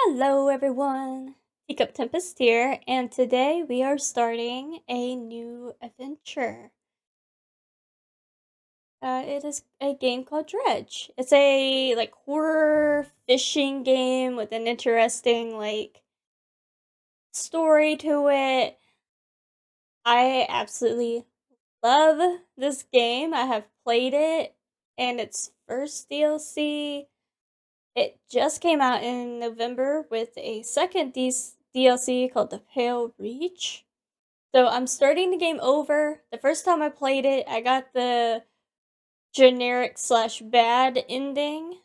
Hello, everyone. Teacup Tempest here, and today we are starting a new adventure. It is a game called Dredge. It's a horror fishing game with an interesting story to it. I absolutely love this game. I have played it, and its first DLC. It just came out in November with a second DLC called The Pale Reach. So I'm starting the game over. The first time I played it, I got the generic slash bad ending.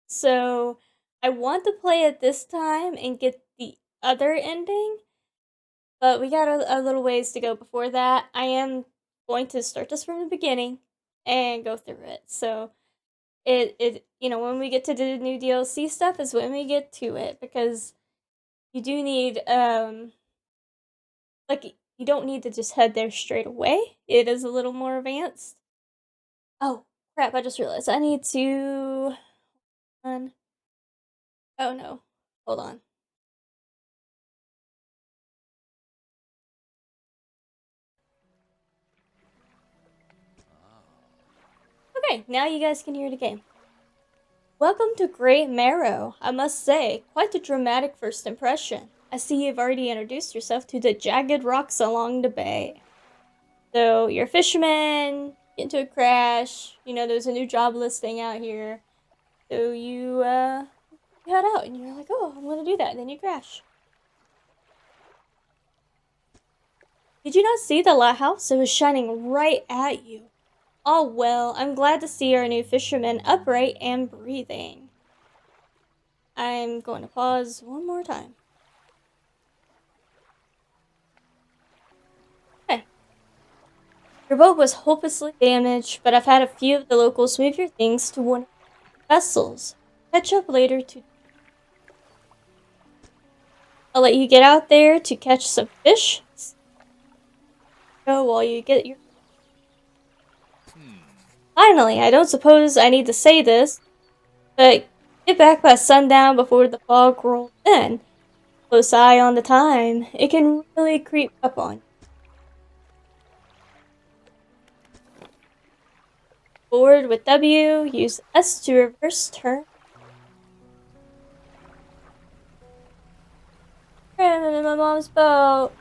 So I want to play it this time and get the other ending, but we got a little ways to go before that. I am going to start this from the beginning and go through it. So when we get to the new DLC stuff is when we get to it, because you do need you don't need to just head there straight away. It is a little more advanced. Oh, crap, I just realized I need to oh no. Hold on. Okay, now you guys can hear the game. Welcome to Great Marrow. I must say, quite a dramatic first impression. I see you've already introduced yourself to the jagged rocks along the bay. So you're a fisherman, get into a crash, there's a new job listing out here. So you head out and you're like, oh, I'm gonna do that, and then you crash. Did you not see the lighthouse? It was shining right at you. Oh well, I'm glad to see our new fisherman upright and breathing. I'm going to pause one more time. Okay. Your boat was hopelessly damaged, but I've had a few of the locals move your things to one of the vessels. Catch up later to I'll let you get out there to catch some fish. Go while you get your. Finally, I don't suppose I need to say this, but get back by sundown before the fog rolls in. Close eye on the time. It can really creep up on you. Forward with W, use S to reverse turn. In my mom's boat.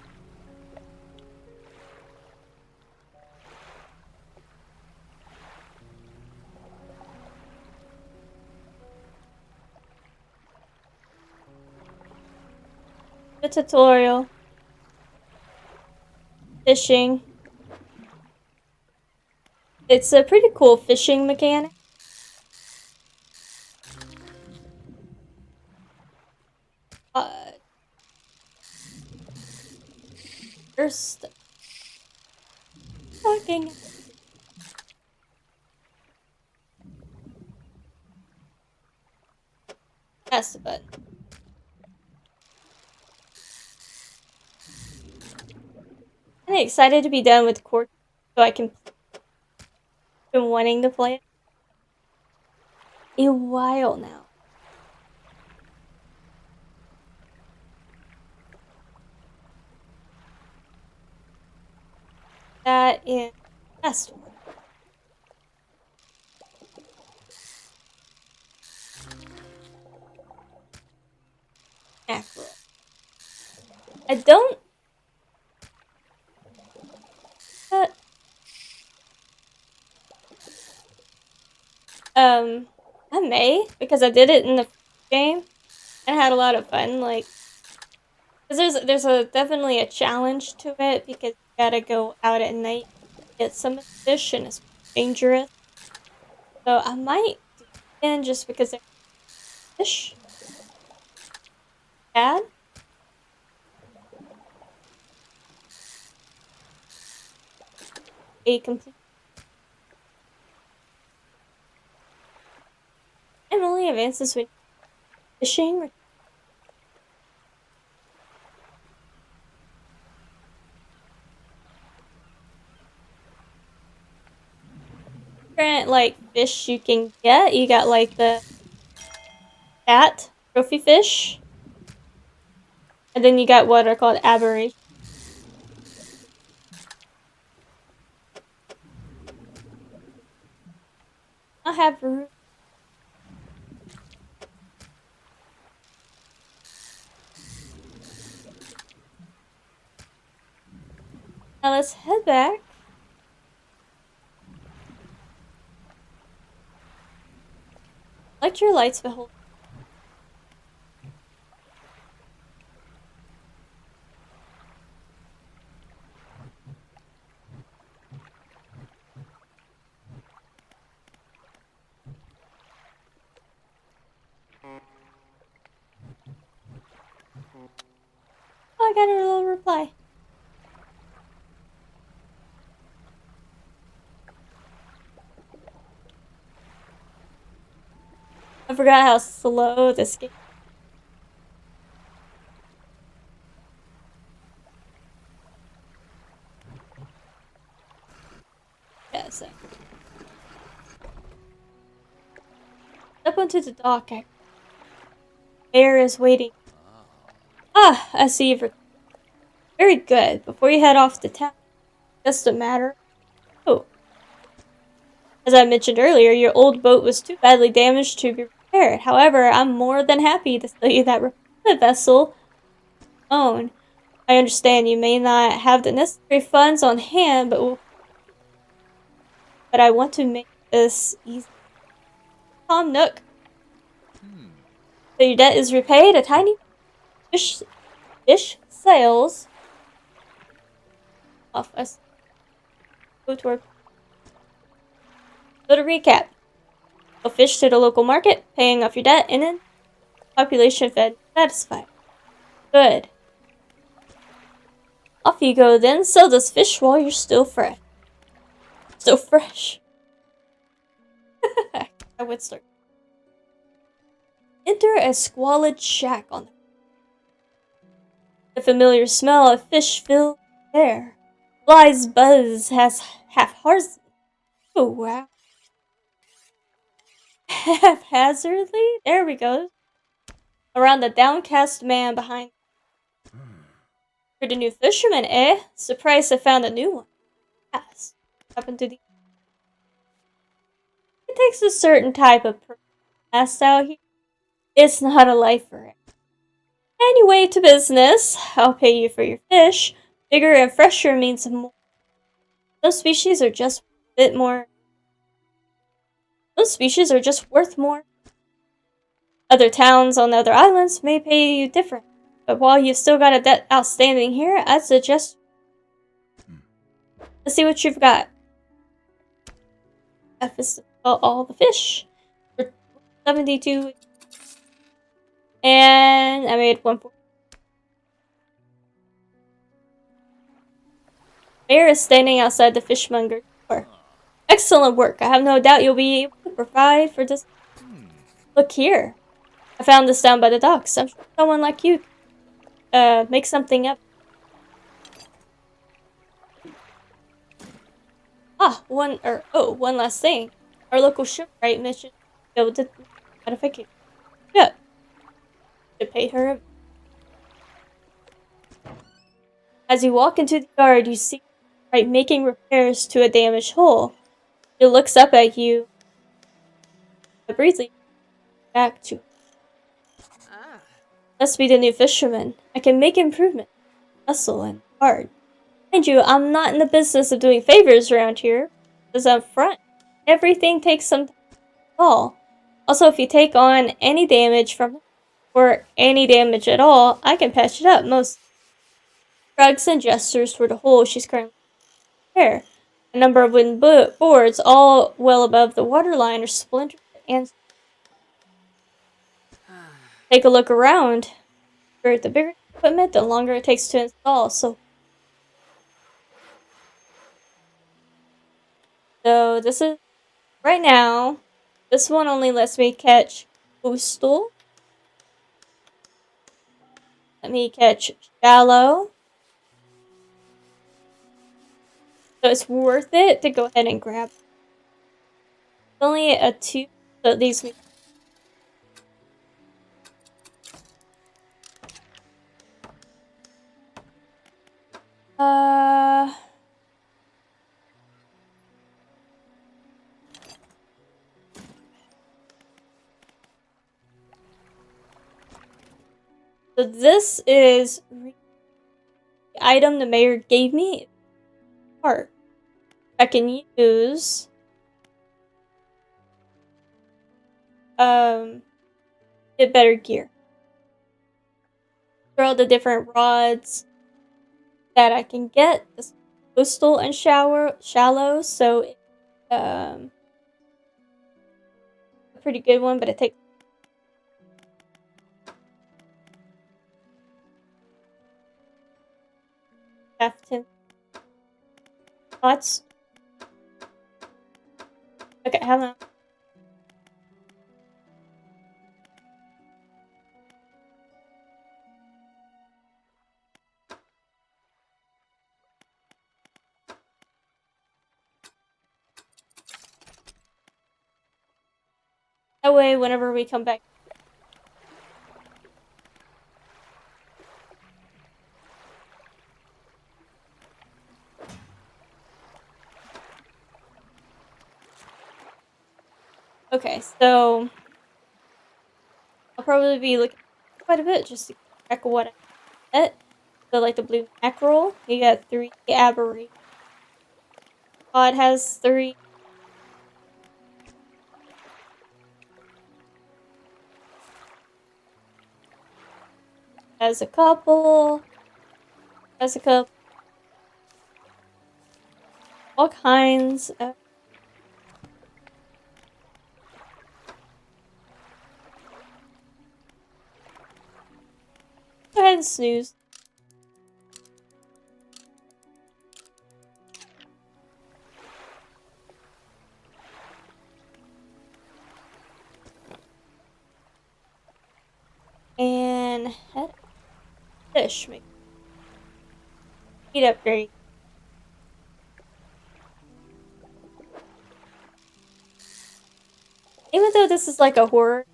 The tutorial. Fishing. It's a pretty cool fishing mechanic. First. Fucking. That's the button. I'm excited to be done with court so I can. Been wanting to play it a while now. That is last one. Mackerel. I don't. Uh, I may, because I did it in the game and had a lot of fun. Because there's definitely a challenge to it, because you gotta go out at night and get some fish, and it's dangerous. So I might do it again just because there's fish. Bad. A complete. Emily advances with fishing. Different fish you can get. You got the cat trophy fish. And then you got what are called aberrations. I have room. Now let's head back. Select your lights, behold. Oh, I got a little reply. I forgot how slow this game. Yeah, so. Step onto the dock. Air is waiting. Ah, I see you've. Very good. Before you head off to town, just a matter. Oh, as I mentioned earlier, your old boat was too badly damaged to be repaired. However, I'm more than happy to sell you that replacement vessel own. I understand you may not have the necessary funds on hand, but I want to make this easy. Tom Nook. So your debt is repaid. A tiny fish sails off us. Go toward. So to recap, go fish to the local market, paying off your debt, and then population fed, satisfied. Good. Off you go then. Sell this fish while you're still fresh. Still fresh. I would start. Enter a squalid shack on the familiar smell of fish filled air. Flies buzz has haphazardly. Oh wow. Haphazardly? There we go. Around the downcast man behind. For the new fisherman, eh? Surprised I found a new one. Yes. Happened to the. It takes a certain type of person out here. It's not a life for it. Anyway, to business. I'll pay you for your fish. Bigger and fresher means more. Some species are just a bit more. Some species are just worth more. Other towns on other islands may pay you different. But while you've still got a debt outstanding here, I'd suggest. Let's see what you've got. F is all the fish. For 72. And I made 1 point. Mayor is standing outside the fishmonger's door. Excellent work. I have no doubt you'll be able to provide for this. Look here. I found this down by the docks. I'm sure someone like you make something up. One last thing. Our local shipwright mentioned able to modification. Yeah. To pay her. As you walk into the yard, you see right making repairs to a damaged hull. She looks up at you. Briefly back to. Must be the new fisherman. I can make improvement. Hustle and hard. Mind you, I'm not in the business of doing favors around here. Because up front, everything takes some time to fall. Also, if you take on any damage from or any damage at all, I can patch it up. Most shrugs and gestures for the hole she's currently there. A number of wooden boards, all well above the waterline, are splintered and take a look around. The bigger the equipment, the longer it takes to install. So this is right now. This one only lets me catch coastal. Let me catch shallow. So it's worth it to go ahead and grab. It's only a 2, so it leaves me. Uh, so this is the item the mayor gave me. Part I can use. Get better gear. Throw the different rods that I can get. This coastal and shallow, so it's a pretty good one, but it takes half 10 spots. Okay, how long? That way, whenever we come back. Okay, so I'll probably be looking quite a bit just to check what I get. So, like the blue mackerel, you got 3 aberration. Cod has 3. Has a couple. Has a couple. All kinds of. Go ahead and snooze. And head fish. Make heat upgrade. Even though this is like a horror.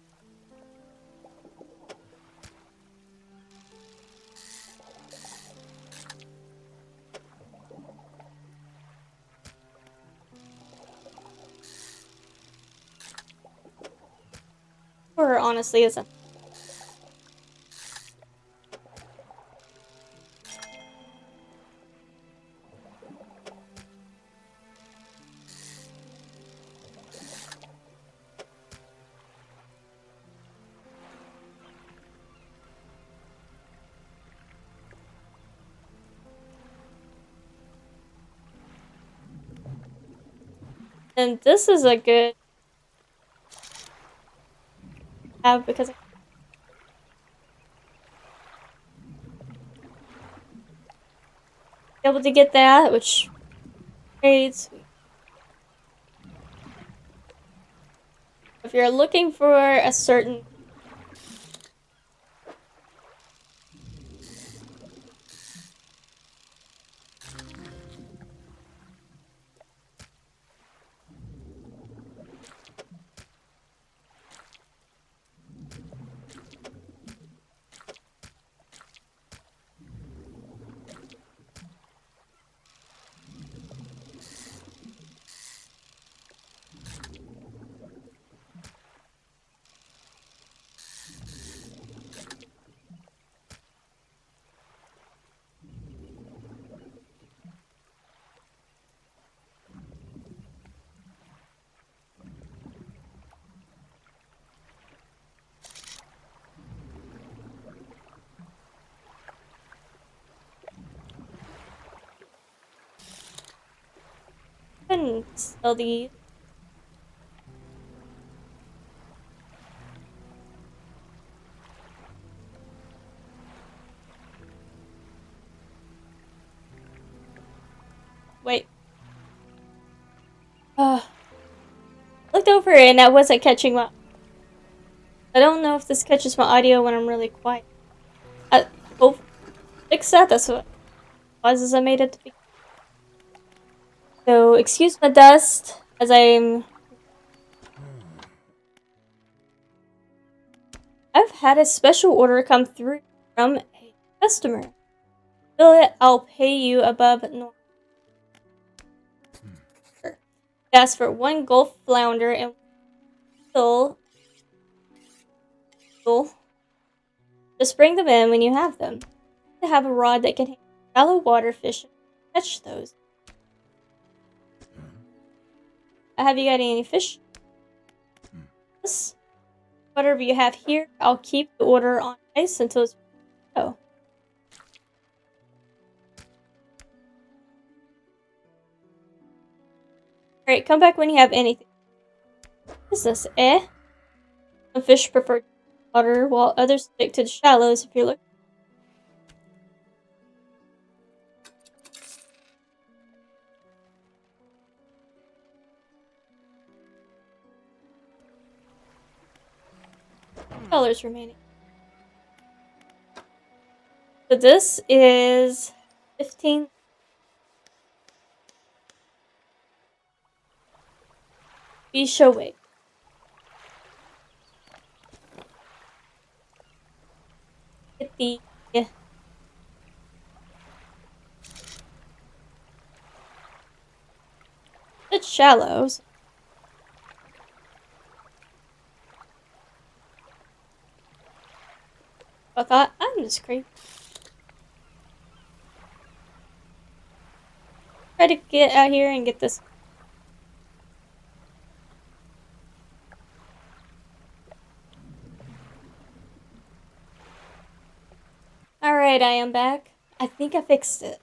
Horror honestly isn't. And this is a good have because I be able to get that, which great. Sweet. If you're looking for a certain and sell these. Wait. Looked over and I wasn't catching my. I don't know if this catches my audio when I'm really quiet. Hope fix that. That's what causes I made it to be. So excuse my dust as I've had a special order come through from a customer. fill it, I'll pay you above normal. Ask for 1 Gulf flounder and fill. Just bring them in when you have them. To have a rod that can handle shallow water fish and catch those. Have you got any fish? Yes. Whatever you have here, I'll keep the order on ice until it's ready to go. Alright, come back when you have anything. What is this, eh? Some fish prefer water, while others stick to the shallows if you're looking. $2 remaining. So this is 15. Be show wait. Get the it's shallows. I thought I'm just crazy. Try to get out here and get this. Alright, I am back. I think I fixed it.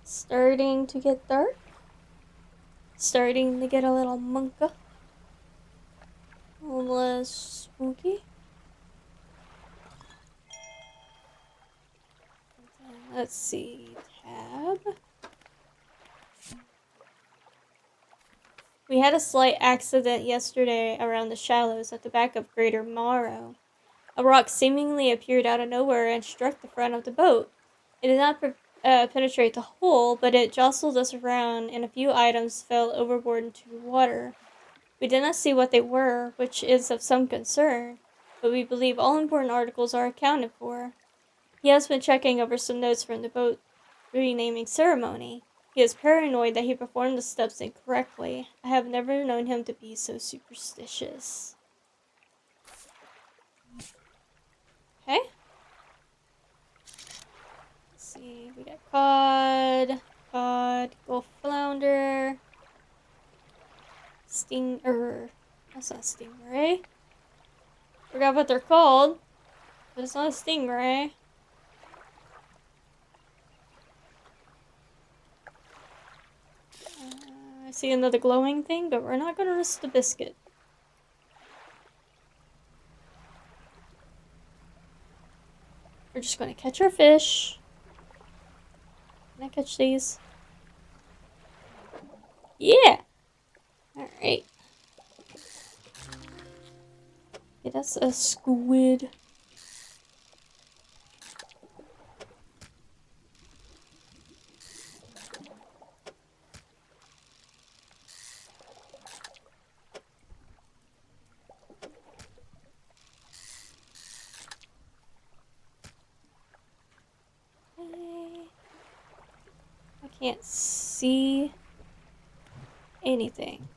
Starting to get dark. Starting to get a little monka. A little less spooky. Let's see. Tab. We had a slight accident yesterday around the shallows at the back of Greater Morrow. A rock seemingly appeared out of nowhere and struck the front of the boat. It did not penetrate the hull, but it jostled us around, and a few items fell overboard into the water. We did not see what they were, which is of some concern, but we believe all important articles are accounted for. He has been checking over some notes from the boat renaming ceremony. He is paranoid that he performed the steps incorrectly. I have never known him to be so superstitious. Okay. Let's see, we got cod, gulf flounder, that's not stingray. Forgot what they're called, but it's not a stingray. I see another glowing thing, but we're not gonna risk the biscuit. We're just gonna catch our fish. Can I catch these? Yeah! Alright. Okay, that's a squid. I can't see anything.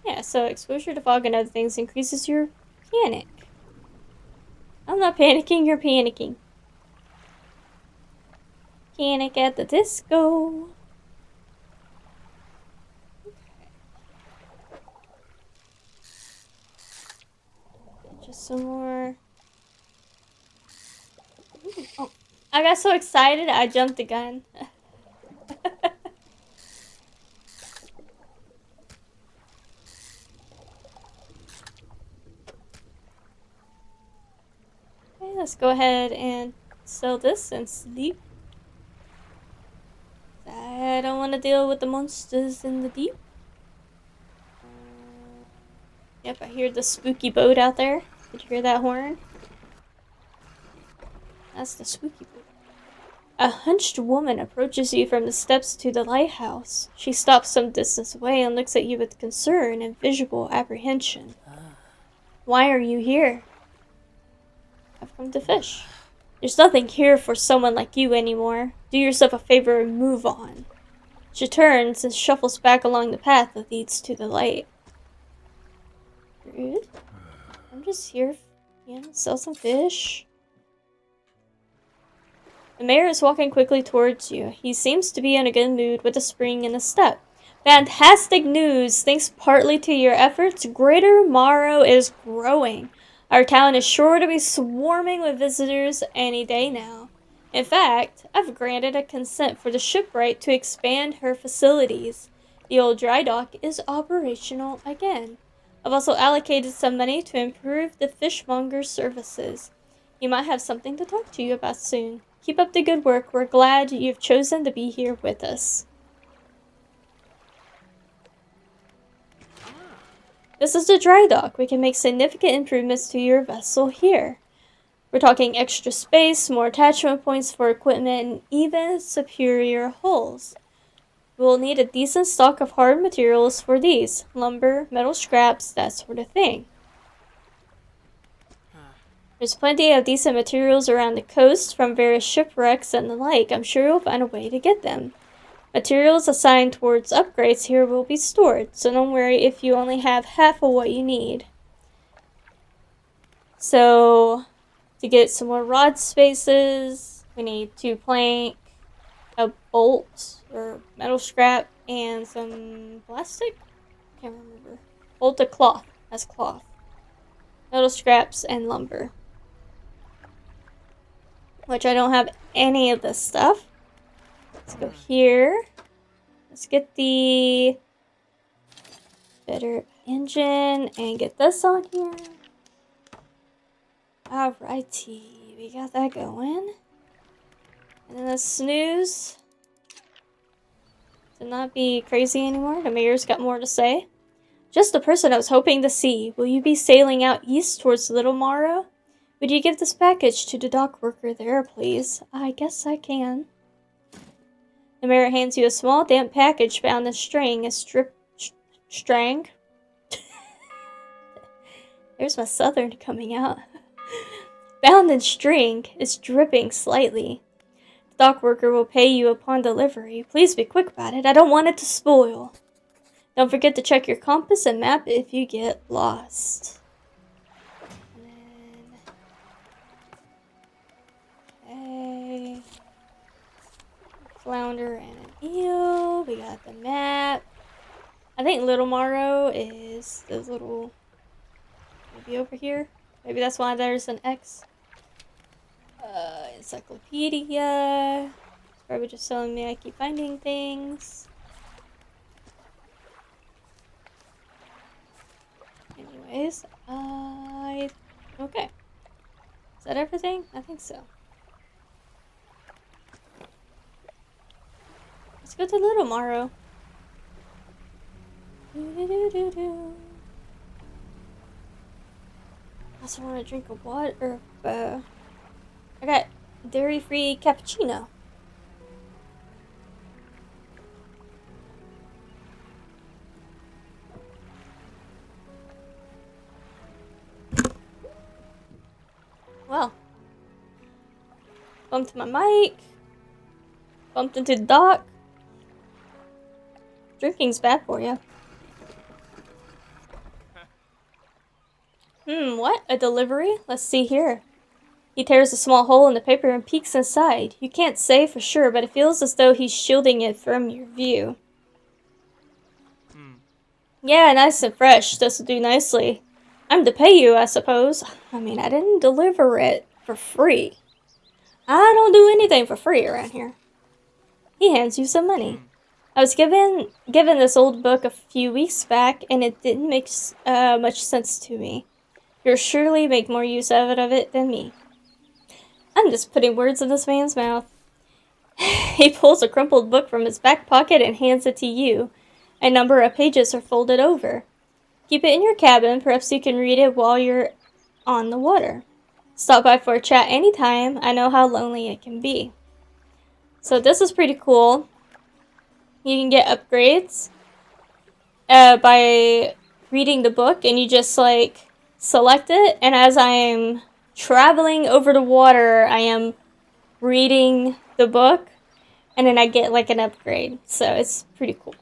Yeah, so exposure to fog and other things increases your panic. I'm not panicking, you're panicking. Panic at the disco. Just some more. Ooh, oh, I got so excited I jumped the gun. Okay, let's go ahead and sell this and sleep. I don't want to deal with the monsters in the deep. Yep, I hear the spooky boat out there. Did you hear that horn? That's the spooky boy. A hunched woman approaches you from the steps to the lighthouse. She stops some distance away and looks at you with concern and visible apprehension. Why are you here? I've come to fish. There's nothing here for someone like you anymore. Do yourself a favor and move on. She turns and shuffles back along the path that leads to the light. Rude. I'm just here, sell some fish. The mayor is walking quickly towards you. He seems to be in a good mood with a spring in his step. Fantastic news! Thanks partly to your efforts, Greater Morrow is growing. Our town is sure to be swarming with visitors any day now. In fact, I've granted a consent for the shipwright to expand her facilities. The old dry dock is operational again. I've also allocated some money to improve the fishmonger's services. He might have something to talk to you about soon. Keep up the good work. We're glad you've chosen to be here with us. This is the dry dock. We can make significant improvements to your vessel here. We're talking extra space, more attachment points for equipment, and even superior hulls. We'll need a decent stock of hard materials for these. Lumber, metal scraps, that sort of thing. There's plenty of decent materials around the coast from various shipwrecks and the like. I'm sure you'll find a way to get them. Materials assigned towards upgrades here will be stored, so don't worry if you only have half of what you need. So, to get some more rod spaces, we need 2 plank, a bolt, or metal scrap, and some plastic? Can't remember. Bolt of cloth. That's cloth. Metal scraps and lumber. Which I don't have any of this stuff. Let's go here. Let's get the better engine and get this on here. Alrighty, we got that going. And then the snooze to not be crazy anymore. The mayor's got more to say. Just the person I was hoping to see. Will you be sailing out east towards Little Morrow? Would you give this package to the dock worker there, please? I guess I can. The mayor hands you a small, damp package bound in string. Strang? There's my southern coming out. Bound in string is dripping slightly. The dock worker will pay you upon delivery. Please be quick about it. I don't want it to spoil. Don't forget to check your compass and map if you get lost. Flounder and an eel. We got the map. I think Little Morrow is the little, maybe over here. Maybe that's why there's an X. Encyclopedia. It's probably just telling me I keep finding things. Anyways, okay. Is that everything? I think so. Let's go to Little Morrow. I also want to drink a water. I got dairy-free cappuccino. Well, bumped my mic. Bumped into the dock. Drinking's bad for you. What? A delivery? Let's see here. He tears a small hole in the paper and peeks inside. You can't say for sure, but it feels as though he's shielding it from your view. Yeah, nice and fresh. This'll do nicely. I'm to pay you, I suppose. I mean, I didn't deliver it for free. I don't do anything for free around here. He hands you some money. I was given this old book a few weeks back, and it didn't make much sense to me. You'll surely make more use out of it than me. I'm just putting words in this man's mouth. He pulls a crumpled book from his back pocket and hands it to you. A number of pages are folded over. Keep it in your cabin. Perhaps you can read it while you're on the water. Stop by for a chat anytime. I know how lonely it can be. So this is pretty cool. You can get upgrades by reading the book, and you just like select it, and as I'm traveling over the water, I am reading the book, and then I get like an upgrade. So it's pretty cool.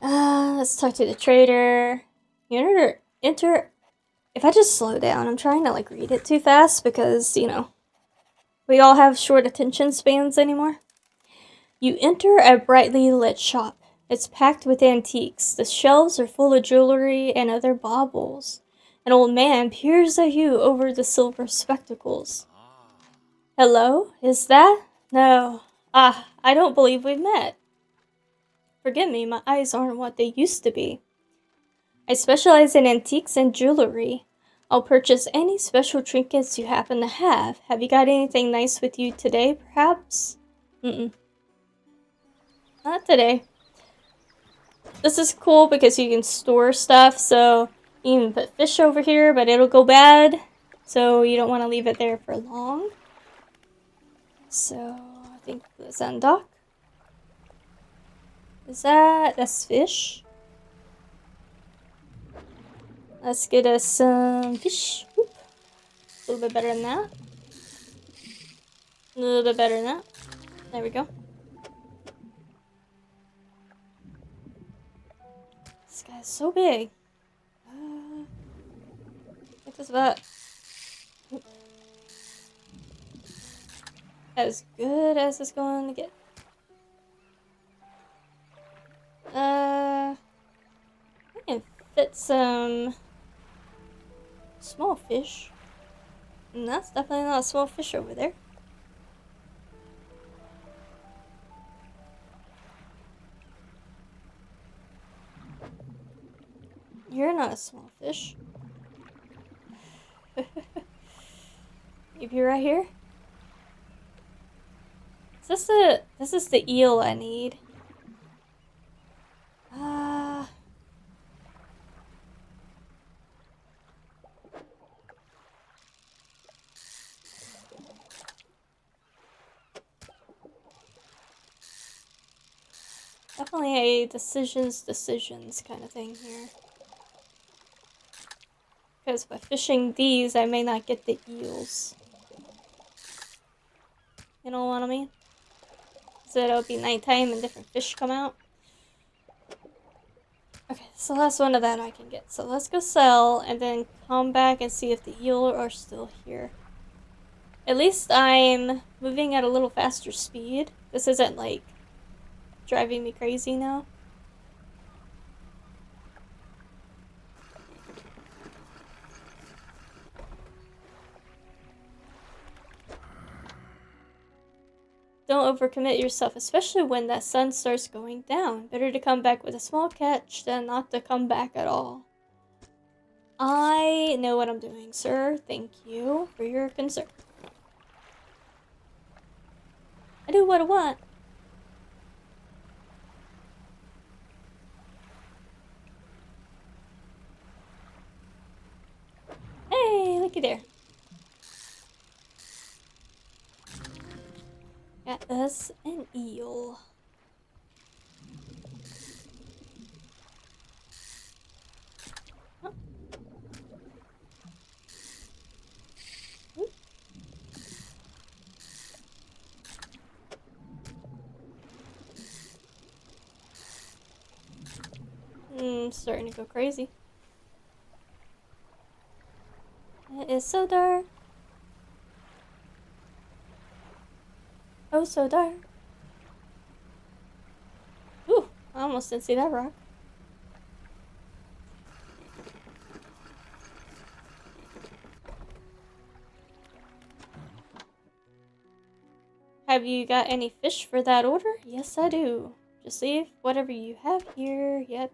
Let's talk to the trader. You enter. If I just slow down, I'm trying to like read it too fast because, you know, we all have short attention spans anymore. You enter a brightly lit shop. It's packed with antiques. The shelves are full of jewelry and other baubles. An old man peers at you over the silver spectacles. Hello? Is that? No. I don't believe we've met. Forgive me, my eyes aren't what they used to be. I specialize in antiques and jewelry. I'll purchase any special trinkets you happen to have. Have you got anything nice with you today, perhaps? Not today. This is cool because you can store stuff, so you can put fish over here, but it'll go bad, so you don't want to leave it there for long. So, I think let's undock. That's fish. Let's get us some fish. Oop. A little bit better than that. A little bit better than that. There we go. This guy's so big. Get this about as good as it's going to get. I can fit some small fish. And that's definitely not a small fish over there. You're not a small fish. Maybe right here? This is the eel I need. Definitely a decisions kind of thing here. Because by fishing these, I may not get the eels. You know what I mean? So it'll be nighttime and different fish come out. Okay, so that's one of that I can get. So let's go sell and then come back and see if the eel are still here. At least I'm moving at a little faster speed. This isn't like driving me crazy now. Don't overcommit yourself, especially when that sun starts going down. Better to come back with a small catch than not to come back at all. I know what I'm doing, sir. Thank you for your concern. I do what I want. Hey, looky there. Got us an eel. Huh. Starting to go crazy. It is so dark. Oh, so dark. Ooh, I almost didn't see that rock. Have you got any fish for that order? Yes, I do. Just leave whatever you have here. Yep.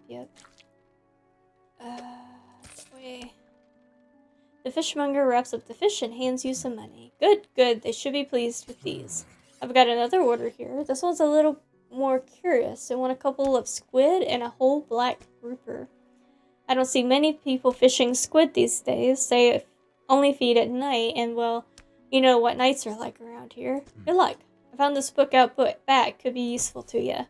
Wait. The fishmonger wraps up the fish and hands you some money. Good. They should be pleased with these. I've got another order here. This one's a little more curious. I want a couple of squid and a whole black grouper. I don't see many people fishing squid these days. They only feed at night, and well, you know what nights are like around here. Good luck. I found this book out back. Could be useful to you.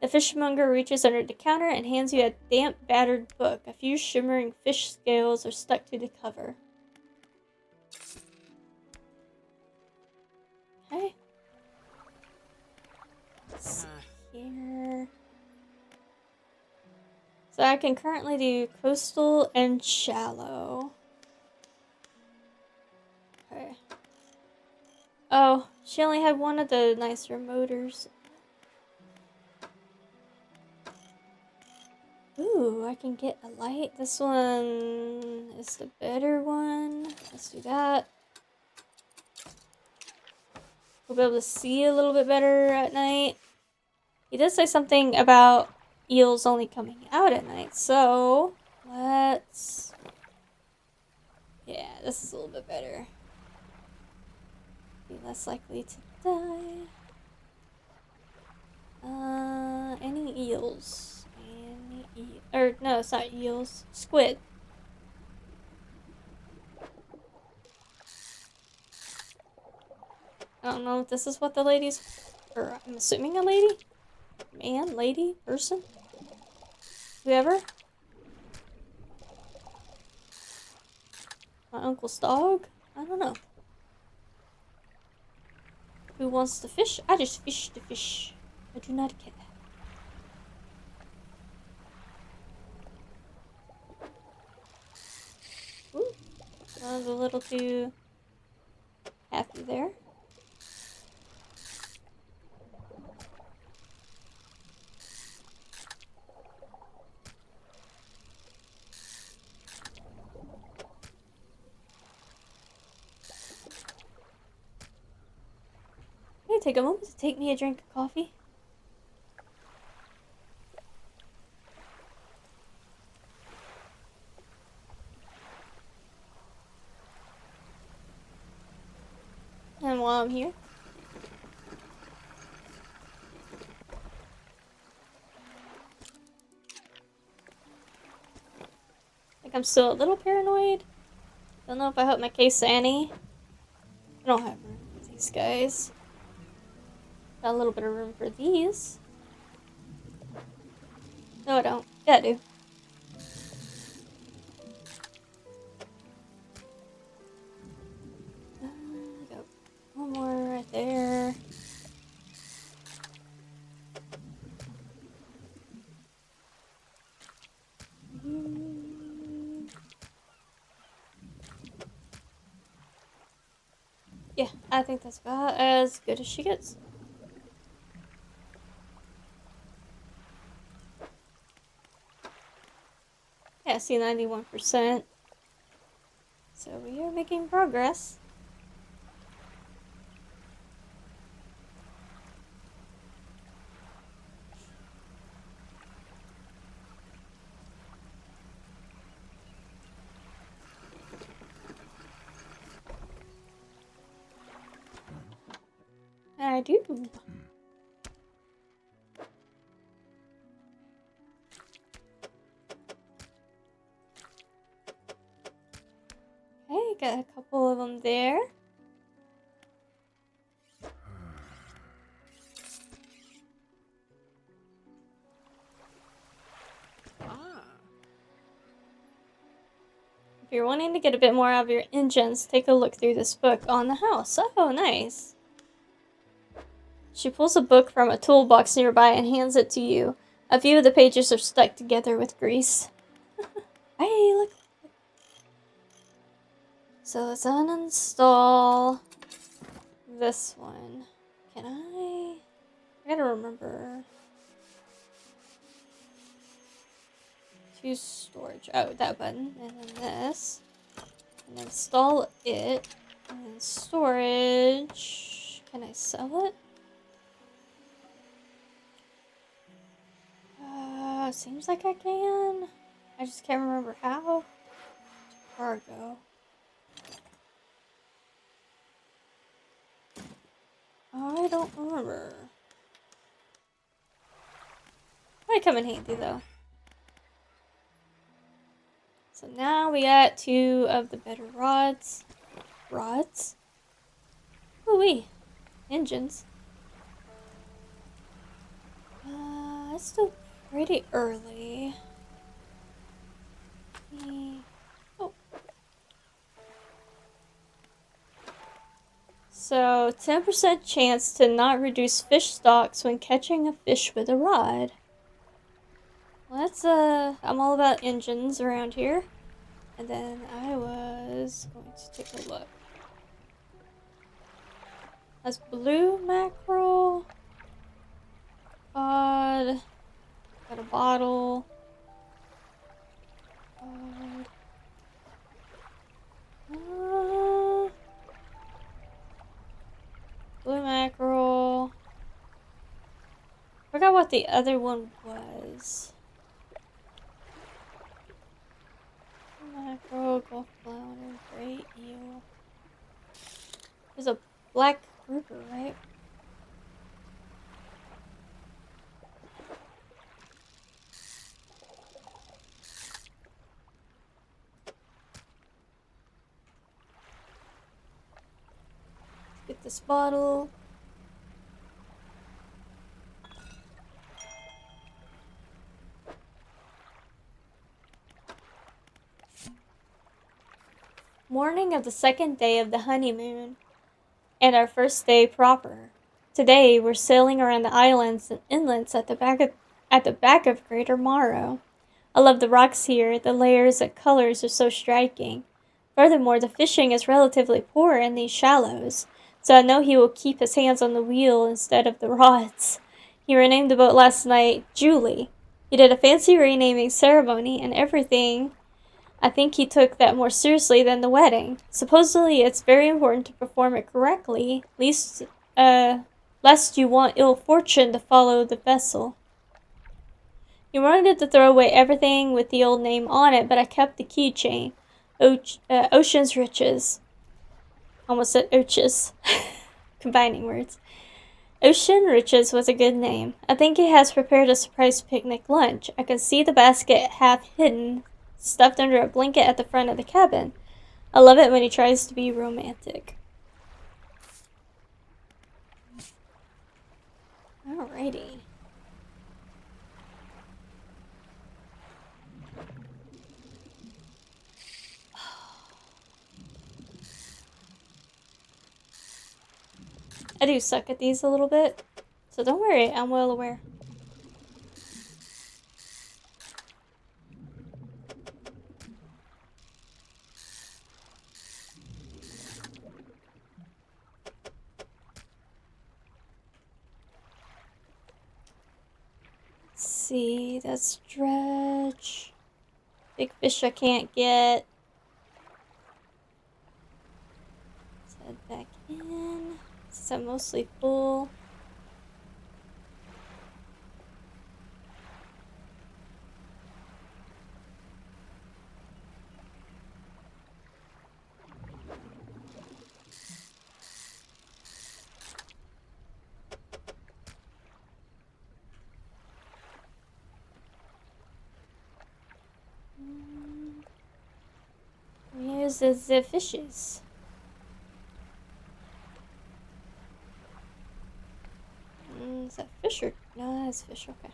The fishmonger reaches under the counter and hands you a damp, battered book. A few shimmering fish scales are stuck to the cover. Okay. Let's see here. So I can currently do coastal and shallow. Okay. Oh, she only had one of the nicer motors. Ooh, I can get a light. This one is the better one. Let's do that. We'll be able to see a little bit better at night. He does say something about eels only coming out at night, so let's... Yeah, this is a little bit better. Be less likely to die. Any eels? No, it's not eels. Squid. I don't know if this is what the lady's... Or I'm assuming a lady? Man, lady, person? Whoever? My uncle's dog? I don't know. Who wants to fish? I just fish to fish. I do not care. Ooh. I was a little too happy there. Can I take a moment to take me a drink of coffee? And while I'm here, I think I'm still a little paranoid. Don't know if I hope my case Annie. I don't have room for these guys. Got a little bit of room for these. No, I don't. Yeah, I do. Go. One more right there. Yeah, I think that's about as good as she gets. Yeah, see 91%. So we are making progress. I do. Okay, got a couple of them there. If you're wanting to get a bit more out of your engines, take a look through this book on the house. Oh, nice. She pulls a book from a toolbox nearby and hands it to you. A few of the pages are stuck together with grease. Hey, look. So let's uninstall this one. Can I gotta remember. Choose storage. Oh, that button. And then this. And install it. And then storage. Can I sell it? Seems like I can. I just can't remember how. Cargo. I don't remember. Might come in handy though. So now we got 2 of the better rods. Ooh-wee. Engines. It's still pretty early. Oh. So, 10% chance to not reduce fish stocks when catching a fish with a rod. Well, that's, I'm all about engines around here. And then I was going to take a look. That's blue mackerel. Cod. Got a bottle. Cod. Blue mackerel. Forgot what the other one was. Mackerel, gulf flounder, gray eel. There's a black grouper, right? Get this bottle. Morning of the second day of the honeymoon, and our first day proper. Today we're sailing around the islands and inlets at the back of Greater Morrow. I love the rocks here. The layers and colors are so striking. Furthermore, the fishing is relatively poor in these shallows, so I know he will keep his hands on the wheel instead of the rods. He renamed the boat last night Julie. He did a fancy renaming ceremony and everything. I think he took that more seriously than the wedding. Supposedly, it's very important to perform it correctly, lest you want ill fortune to follow the vessel. He wanted to throw away everything with the old name on it, but I kept the keychain. Ocean's Riches. Almost said Oches. Combining words. Ocean Riches was a good name. I think he has prepared a surprise picnic lunch. I can see the basket half hidden, stuffed under a blanket at the front of the cabin. I love it when he tries to be romantic. Alrighty. I do suck at these a little bit, so don't worry, I'm well aware. Let's see, that's Dredge. Big fish I can't get. Let's head back in, since I'm mostly full. Here's the fishes. Is that fish or... No, that's fish, okay.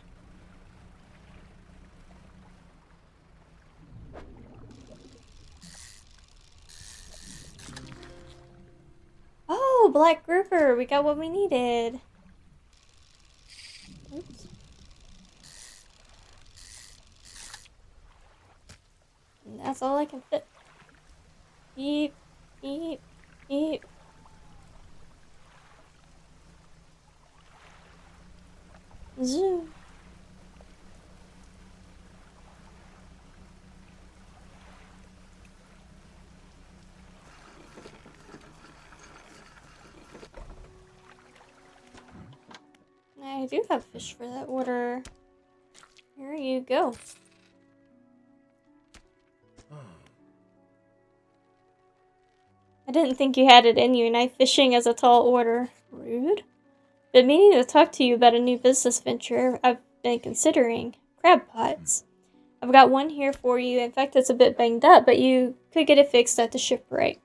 Oh, black grouper! We got what we needed. Oops. And that's all I can fit. Beep, beep, beep. Zoom. I do have fish for that order. Here you go. I didn't think you had it in you. Knife fishing as a tall order. Rude. Been meaning to talk to you about a new business venture I've been considering. Crab pots. I've got one here for you. In fact, it's a bit banged up, but you could get it fixed at the shipwright.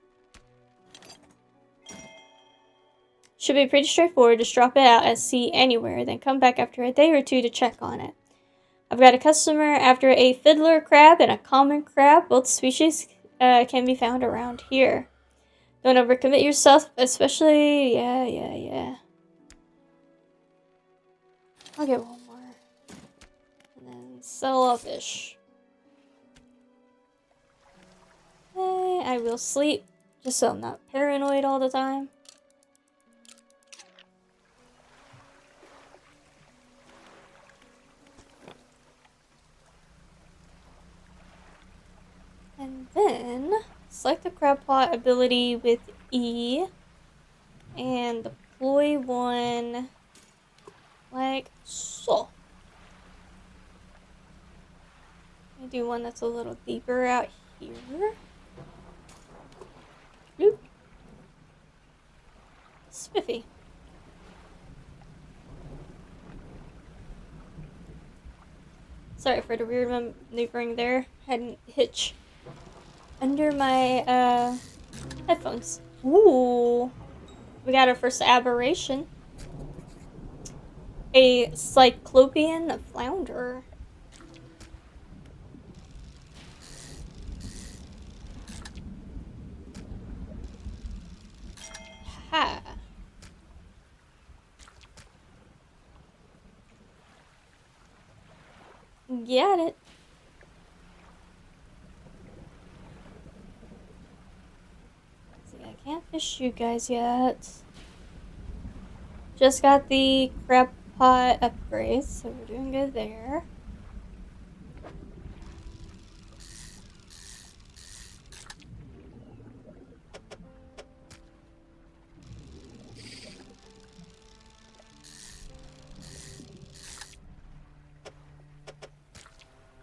Should be pretty straightforward. Just drop it out at sea anywhere, then come back after a day or two to check on it. I've got a customer after a fiddler crab and a common crab. Both species can be found around here. Don't overcommit yourself, especially... Yeah. I'll get one more. And then sell a fish. Okay, I will sleep, just so I'm not paranoid all the time. And then, select the crab pot ability with E. And deploy one like so. Let me do one that's a little deeper out here. Bloop. Spiffy. Sorry for the weird maneuvering there. Had a hitch under my headphones. Ooh. We got our first aberration. A cyclopean flounder. Ha. Get it. See, I can't fish you guys yet. Just got the crab pot upgrade, so we're doing good there.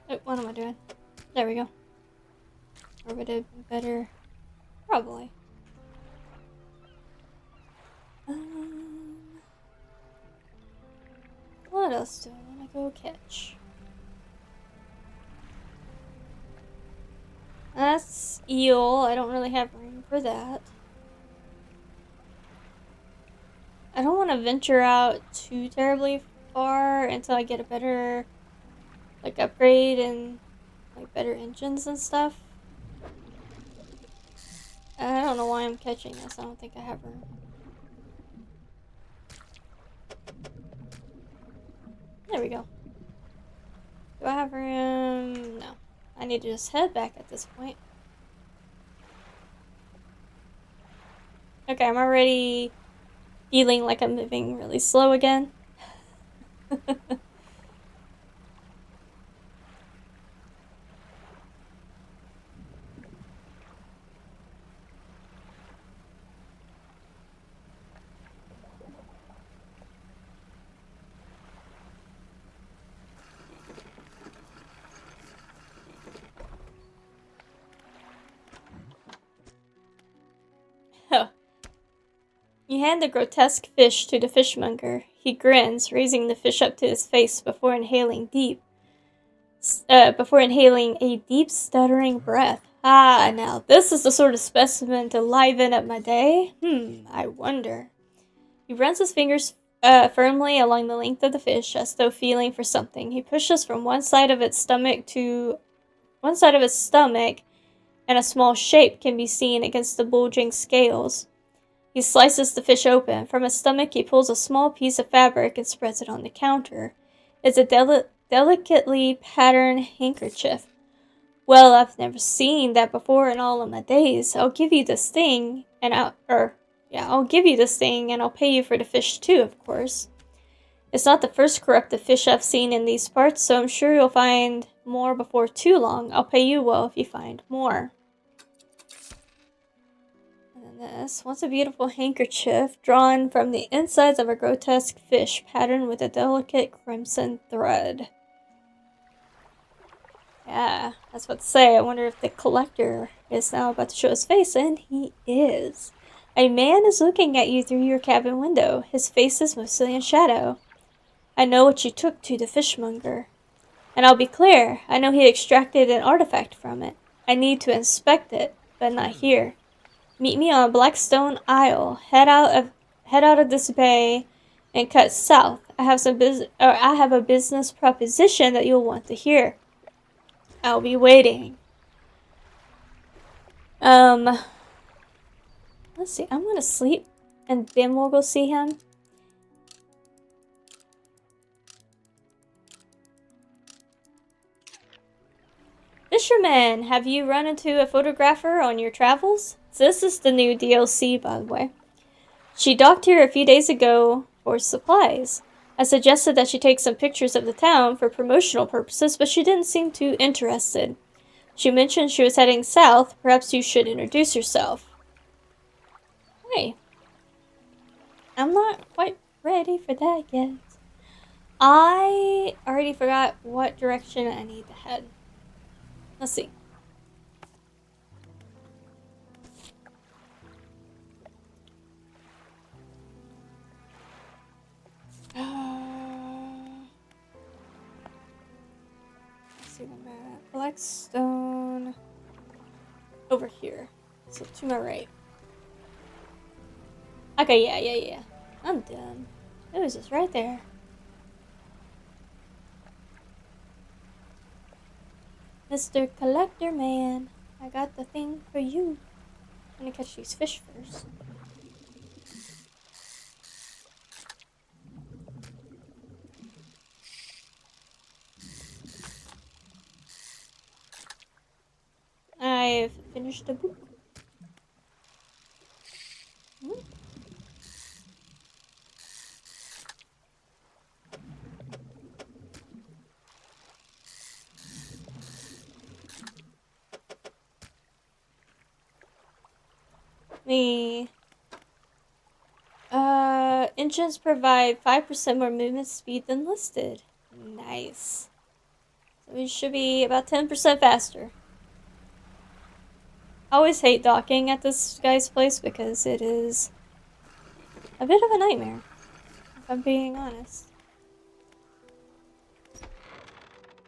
Oh, what am I doing? There we go. Or would it be better? Probably. What else do I want to go catch? That's eel. I don't really have room for that. I don't want to venture out too terribly far until I get a better, like, upgrade and, like, better engines and stuff. I don't know why I'm catching this. I don't think I have room. There we go. Do I have room? No. I need to just head back at this point. Okay, I'm already feeling like I'm moving really slow again. Oh. You hand the grotesque fish to the fishmonger. He grins, raising the fish up to his face before inhaling a deep, stuttering breath. Ah, now this is the sort of specimen to liven up my day. I wonder. He runs his fingers firmly along the length of the fish, as though feeling for something. He pushes from one side of its stomach, and a small shape can be seen against the bulging scales. He slices the fish open. From his stomach, he pulls a small piece of fabric and spreads it on the counter. It's a delicately patterned handkerchief. Well, I've never seen that before in all of my days. I'll give you this thing, and I'll give you this thing, and I'll pay you for the fish too, of course. It's not the first corrupted fish I've seen in these parts, so I'm sure you'll find more before too long. I'll pay you well if you find more. This one's a beautiful handkerchief drawn from the insides of a grotesque fish, patterned with a delicate crimson thread. Yeah, that's what to say. I wonder if the collector is now about to show his face, and he is. A man is looking at you through your cabin window. His face is mostly in shadow. I know what you took to the fishmonger. And I'll be clear, I know he extracted an artifact from it. I need to inspect it, but not here. Meet me on Blackstone Isle. Head out of this bay and cut south. I have a business proposition that you'll want to hear. I'll be waiting. Let's see. I'm gonna sleep, and then we'll go see him. Fisherman, have you run into a photographer on your travels? So this is the new DLC, by the way. She docked here a few days ago for supplies. I suggested that she take some pictures of the town for promotional purposes, but she didn't seem too interested. She mentioned she was heading south. Perhaps you should introduce yourself. Hey. I'm not quite ready for that yet. I already forgot what direction I need to head. Let's see. Let's see the map. Blackstone. Over here. So to my right. Okay, yeah. I'm done. It was just right there. Mr. Collector Man, I got the thing for you. I'm gonna catch these fish first. I've finished the book. The engines provide 5% more movement speed than listed. Nice. So we should be about 10% faster. I always hate docking at this guy's place because it is a bit of a nightmare, if I'm being honest.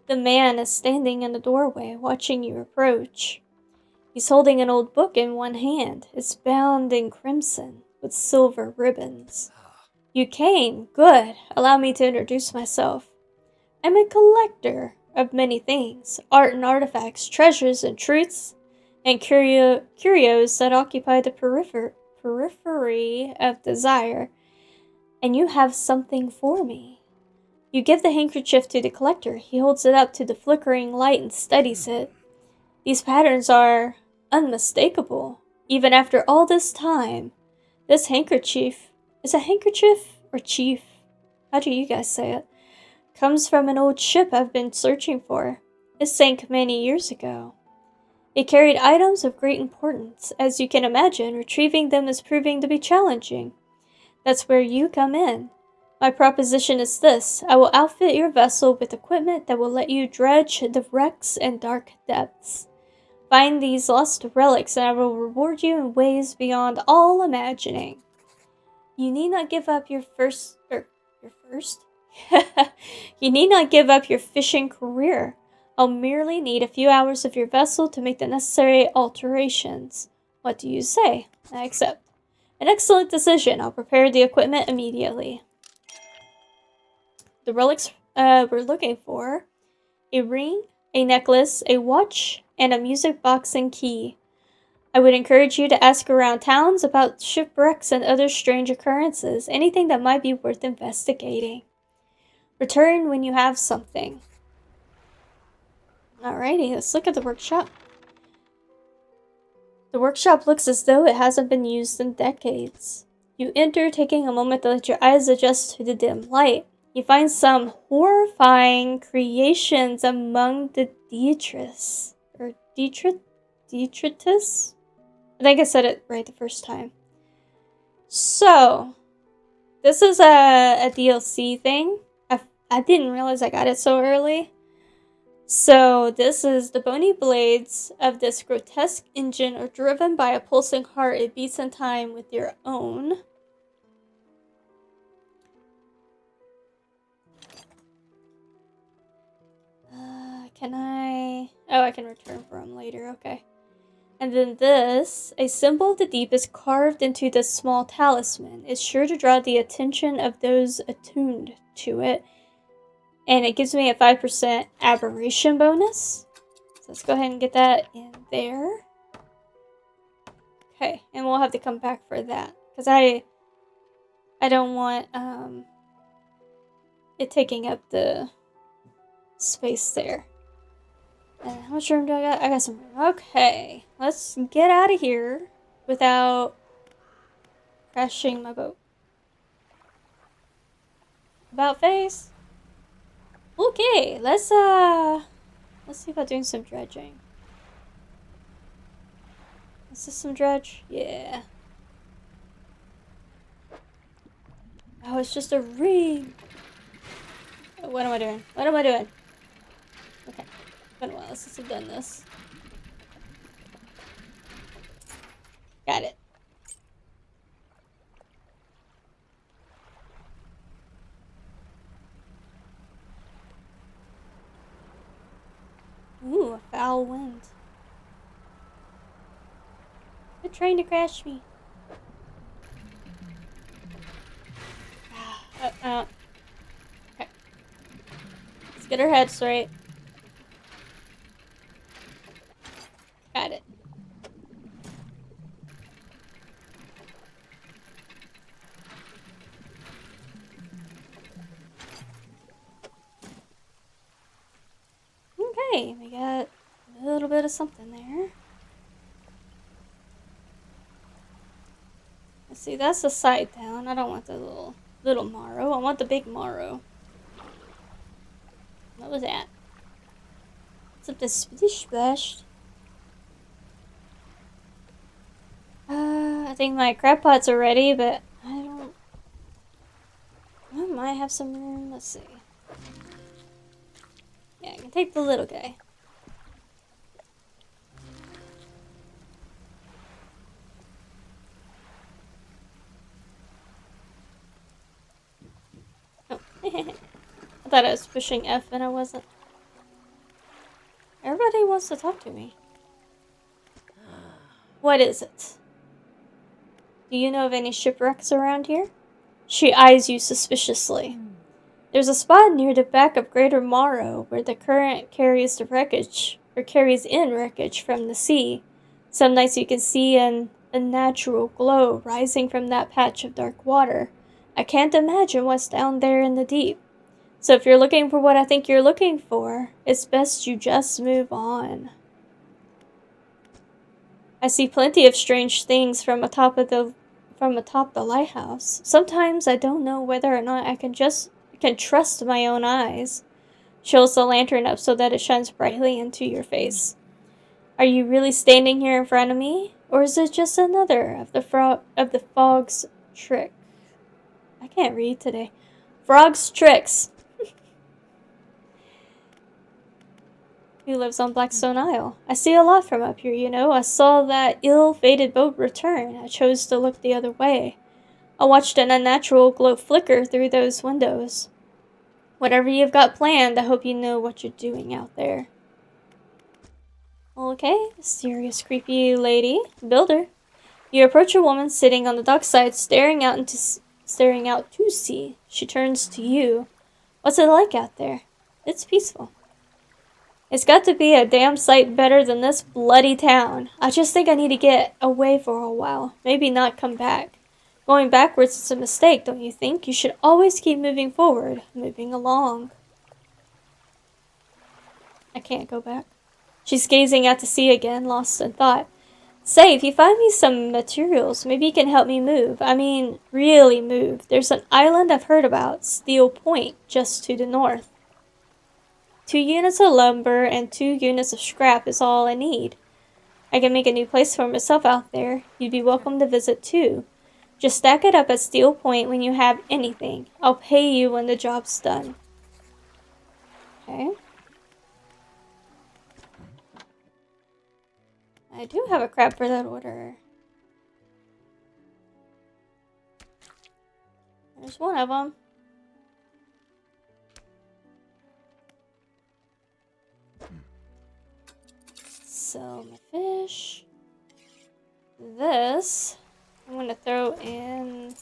The man is standing in the doorway, watching you approach. He's holding an old book in one hand. It's bound in crimson with silver ribbons. You came. Good. Allow me to introduce myself. I'm a collector of many things. Art and artifacts, treasures and truths, and curios that occupy the periphery of desire. And you have something for me. You give the handkerchief to the collector. He holds it up to the flickering light and studies it. These patterns are unmistakable. Even after all this time, this handkerchief, is a handkerchief or chief? How do you guys say it? Comes from an old ship I've been searching for. It sank many years ago. It carried items of great importance. As you can imagine, retrieving them is proving to be challenging. That's where you come in. My proposition is this. I will outfit your vessel with equipment that will let you dredge the wrecks and dark depths. Find these lost relics and I will reward you in ways beyond all imagining. You need not give up your first? You need not give up your fishing career. I'll merely need a few hours of your vessel to make the necessary alterations. What do you say? I accept. An excellent decision. I'll prepare the equipment immediately. The relics we're looking for: a ring, a necklace, a watch, and a music box and key. I would encourage you to ask around towns about shipwrecks and other strange occurrences, anything that might be worth investigating. Return when you have something. Alrighty, let's look at the workshop. The workshop looks as though it hasn't been used in decades. You enter, taking a moment to let your eyes adjust to the dim light. You find some horrifying creations among the detritus. Detritus? I think I said it right the first time. So, this is a DLC thing. I didn't realize I got it so early. So, this is the bony blades of this grotesque engine are driven by a pulsing heart. It beats in time with your own. can I... Oh, I can return for them later, okay. And then this, a symbol of the deep is carved into this small talisman. It's sure to draw the attention of those attuned to it. And it gives me a 5% aberration bonus. So let's go ahead and get that in there. Okay, and we'll have to come back for that. Because I don't want it taking up the space there. And how much room do I got? I got some room. Okay, let's get out of here without crashing my boat. About face. Okay, let's see about doing some dredging. Is this some dredge? Yeah. Oh, it's just a ring. What am I doing? What am I doing? Okay. It's been a while since I've done this. Got it. Ooh, a foul wind. They're trying to crash me. Okay. Let's get our head straight. Got it. Okay, we got a little bit of something there. Let's see, that's the side down. I don't want the little marrow. I want the big marrow. What was that? Something splish splashed. I think my crab pots are ready, but I might have some room. Let's see. Yeah, I can take the little guy. Oh. I thought I was pushing F and I wasn't. Everybody wants to talk to me. What is it? Do you know of any shipwrecks around here? She eyes you suspiciously. There's a spot near the back of Greater Morrow where the current carries the wreckage, or carries in wreckage from the sea. Some nights you can see a natural glow rising from that patch of dark water. I can't imagine what's down there in the deep. So if you're looking for what I think you're looking for, it's best you just move on. I see plenty of strange things from atop the lighthouse. Sometimes I don't know whether or not I can trust my own eyes. She holds the lantern up so that it shines brightly into your face. Are you really standing here in front of me, or is it just another of the fog's trick? I can't read today. Frog's tricks. Who lives on Blackstone Isle? I see a lot from up here, you know. I saw that ill-fated boat return. I chose to look the other way. I watched an unnatural glow flicker through those windows. Whatever you've got planned, I hope you know what you're doing out there. Okay, serious creepy lady. Builder. You approach a woman sitting on the dockside, staring out to sea. She turns to you. What's it like out there? It's peaceful. It's got to be a damn sight better than this bloody town. I just think I need to get away for a while. Maybe not come back. Going backwards is a mistake, don't you think? You should always keep moving forward, moving along. I can't go back. She's gazing out to sea again, lost in thought. Say, if you find me some materials, maybe you can help me move. I mean, really move. There's an island I've heard about, Steel Point, just to the north. 2 units of lumber and 2 units of scrap is all I need. I can make a new place for myself out there. You'd be welcome to visit too. Just stack it up at Steel Point when you have anything. I'll pay you when the job's done. Okay. I do have a crab for that order. There's one of them. sell my fish. This I'm gonna throw in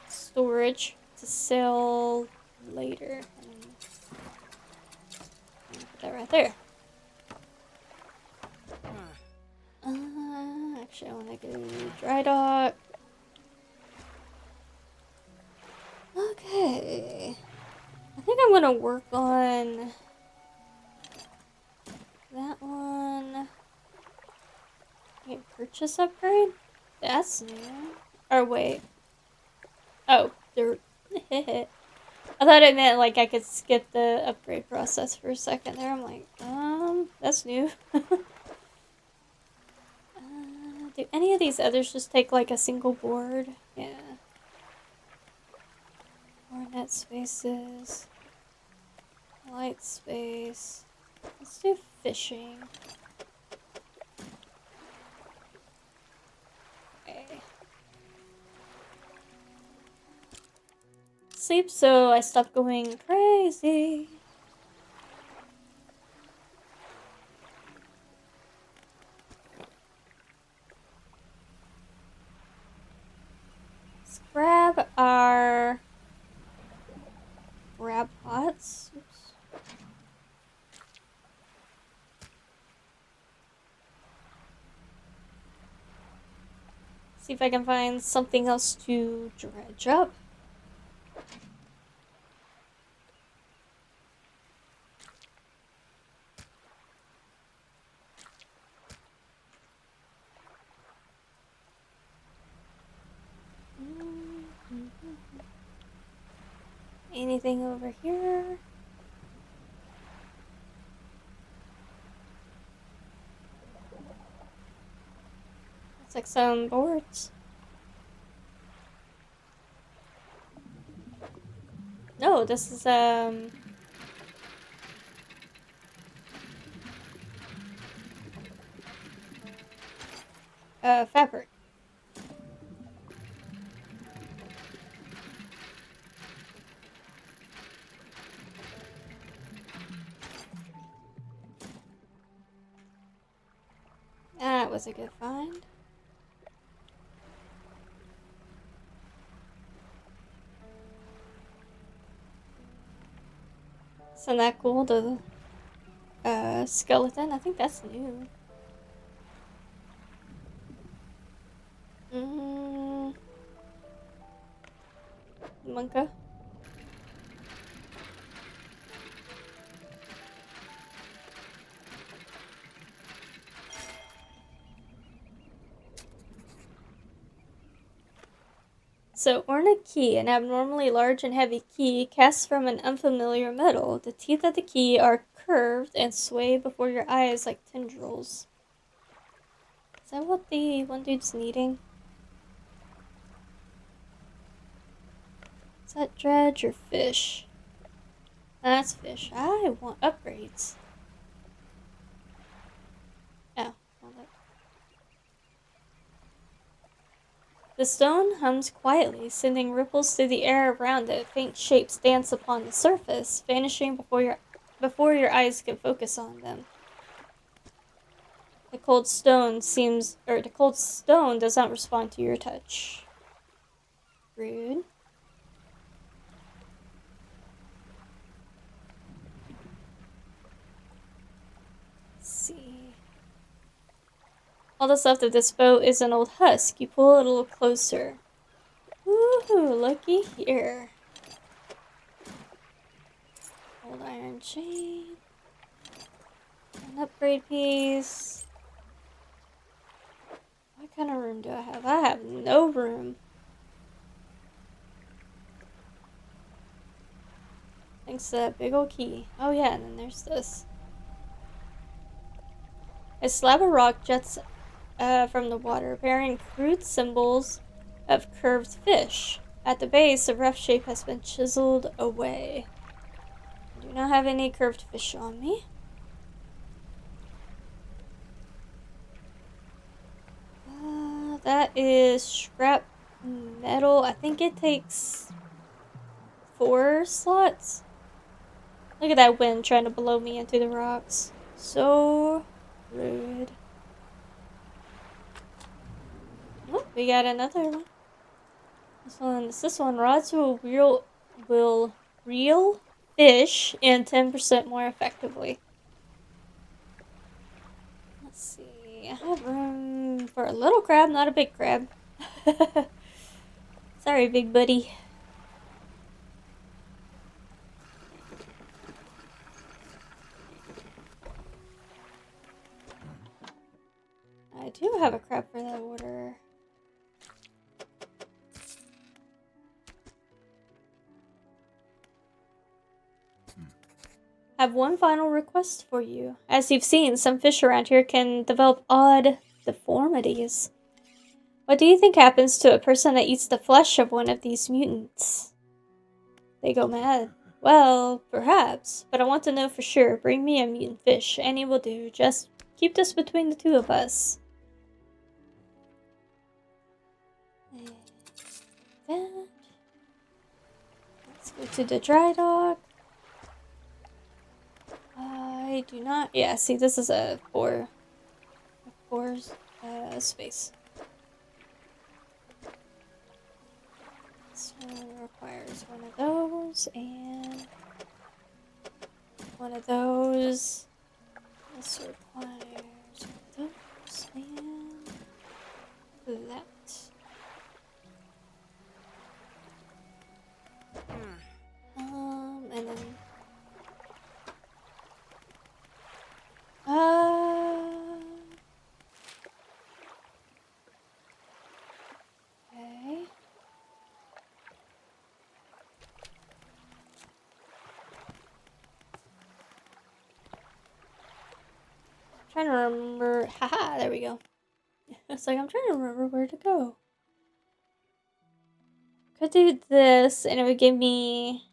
storage to sell later. Put that right there. Actually, I want to go dry dock. Okay. I think I'm gonna work on that one. Okay, purchase upgrade? That's new. Or wait. Oh, there. I thought it meant like I could skip the upgrade process for a second there. I'm like, that's new. Do any of these others just take like a single board? Yeah. More net spaces. Light space. Let's do fishing. Okay. Sleep so I stop going crazy. Let's grab our grab pots. Oops. See if I can find something else to dredge up. Anything over here? Looks like some boards. No, this is fabric. That was a good find. Isn't that cool? The skeleton. I think that's new. Monka. So, ornate key, an abnormally large and heavy key cast from an unfamiliar metal. The teeth of the key are curved and sway before your eyes like tendrils. Is that what the one dude's needing? Is that dredge or fish? That's fish. I want upgrades. Oh, well, that. The stone hums quietly, sending ripples through the air around it. Faint shapes dance upon the surface, vanishing before your eyes can focus on them. The cold stone does not respond to your touch. Rude. Let's see. All that's left of this boat is an old husk. You pull it a little closer. Woohoo, looky here. Old iron chain. An upgrade piece. What kind of room do I have? I have no room. Thanks to that big old key. Oh yeah, and then there's this. A slab of rock jets from the water, bearing crude symbols of curved fish. At the base, a rough shape has been chiseled away. I do not have any curved fish on me. That is scrap metal. I think it takes 4 slots. Look at that wind trying to blow me into the rocks. So Rude. Oh, we got another one. This one. Rods will reel fish and 10% more effectively. Let's see. I have room for a little crab, not a big crab. Sorry, big buddy. I do have a crab for that order. I have one final request for you. As you've seen, some fish around here can develop odd deformities. What do you think happens to a person that eats the flesh of one of these mutants? They go mad. Well, perhaps, but I want to know for sure. Bring me a mutant fish. Any will do. Just keep this between the two of us. And let's go to the dry dock. I do not. Yeah, see, this is a four space. This one requires one of those and one of those. This requires one of those and that. And then okay. Trying to remember. Haha, there we go. It's like I'm trying to remember where to go. Could do this, and it would give me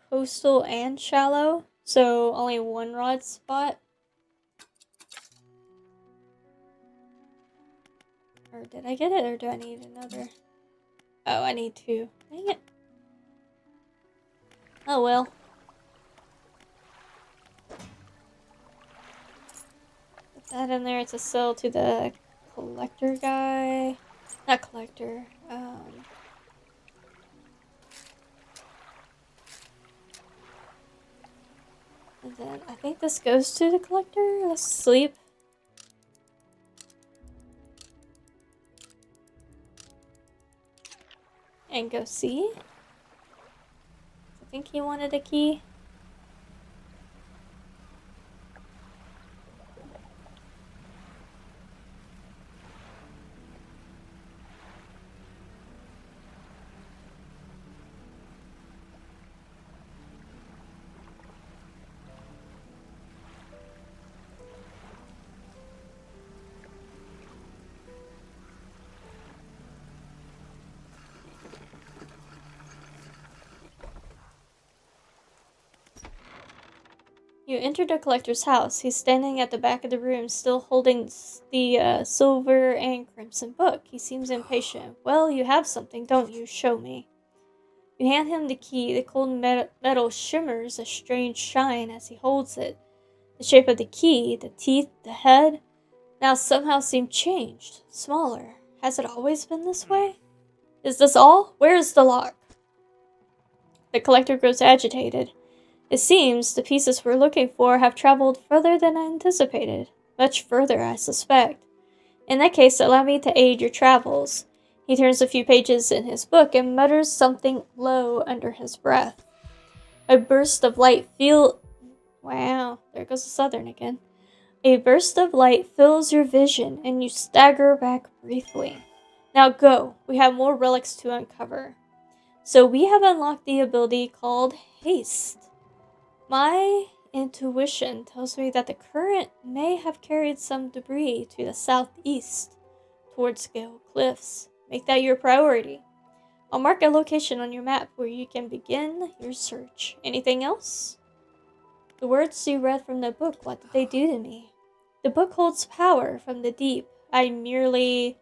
coastal and shallow, so only one rod spot. Or did I get it, or do I need another? Oh, I need two. Dang it. Oh well. Put that in there to sell to the collector guy. Not collector. And then I think this goes to the collector. Let's sleep. And go see. I think he wanted a key. You enter the collector's house. He's standing at the back of the room, still holding the silver and crimson book. He seems impatient. Well, you have something, don't you? Show me. You hand him the key. The cold metal shimmers a strange shine as he holds it. The shape of the key, the teeth, the head, now somehow seem changed, smaller. Has it always been this way? Is this all? Where is the lock? The collector grows agitated. It seems the pieces we're looking for have traveled further than I anticipated. Much further, I suspect. In that case, allow me to aid your travels. He turns a few pages in his book and mutters something low under his breath. A burst of light Wow, there goes the southern again. A burst of light fills your vision, and you stagger back briefly. Now go. We have more relics to uncover. So we have unlocked the ability called Haste. My intuition tells me that the current may have carried some debris to the southeast, towards Scale Cliffs. Make that your priority. I'll mark a location on your map where you can begin your search. Anything else? The words you read from the book, what did they do to me? The book holds power from the deep. I merely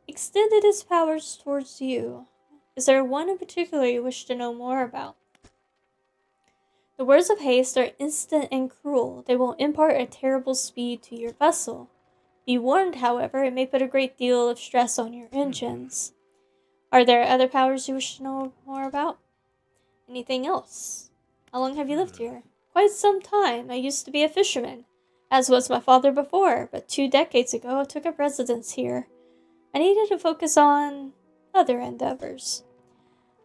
extended its powers towards you. Is there one in particular you wish to know more about? The words of haste are instant and cruel. They will impart a terrible speed to your vessel. Be warned, however, it may put a great deal of stress on your engines. Are there other powers you wish to know more about? Anything else? How long have you lived here? Quite some time. I used to be a fisherman, as was my father before, but 2 decades ago I took up residence here. I needed to focus on other endeavors.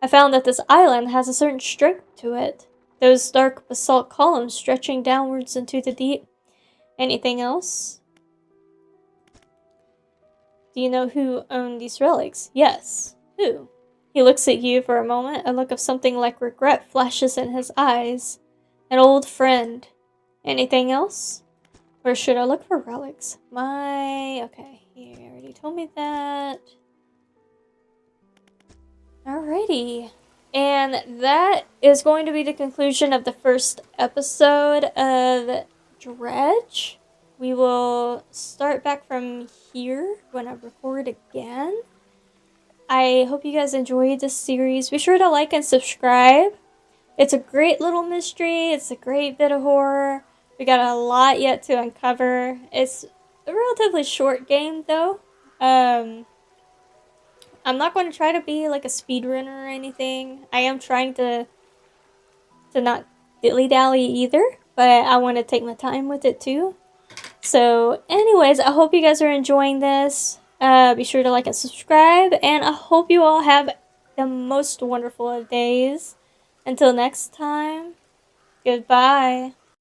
I found that this island has a certain strength to it. Those dark basalt columns stretching downwards into the deep. Anything else? Do you know who owned these relics? Yes. Who? He looks at you for a moment. A look of something like regret flashes in his eyes. An old friend. Anything else? Where should I look for relics? Okay, he already told me that. Alrighty. And that is going to be the conclusion of the first episode of Dredge. We will start back from here when I record again. I hope you guys enjoyed this series. Be sure to like and subscribe. It's a great little mystery. It's a great bit of horror. We got a lot yet to uncover. It's a relatively short game, though. I'm not going to try to be like a speedrunner or anything. I am trying to not dilly-dally either, but I want to take my time with it too. So anyways, I hope you guys are enjoying this. Be sure to like and subscribe, and I hope you all have the most wonderful of days. Until next time, goodbye.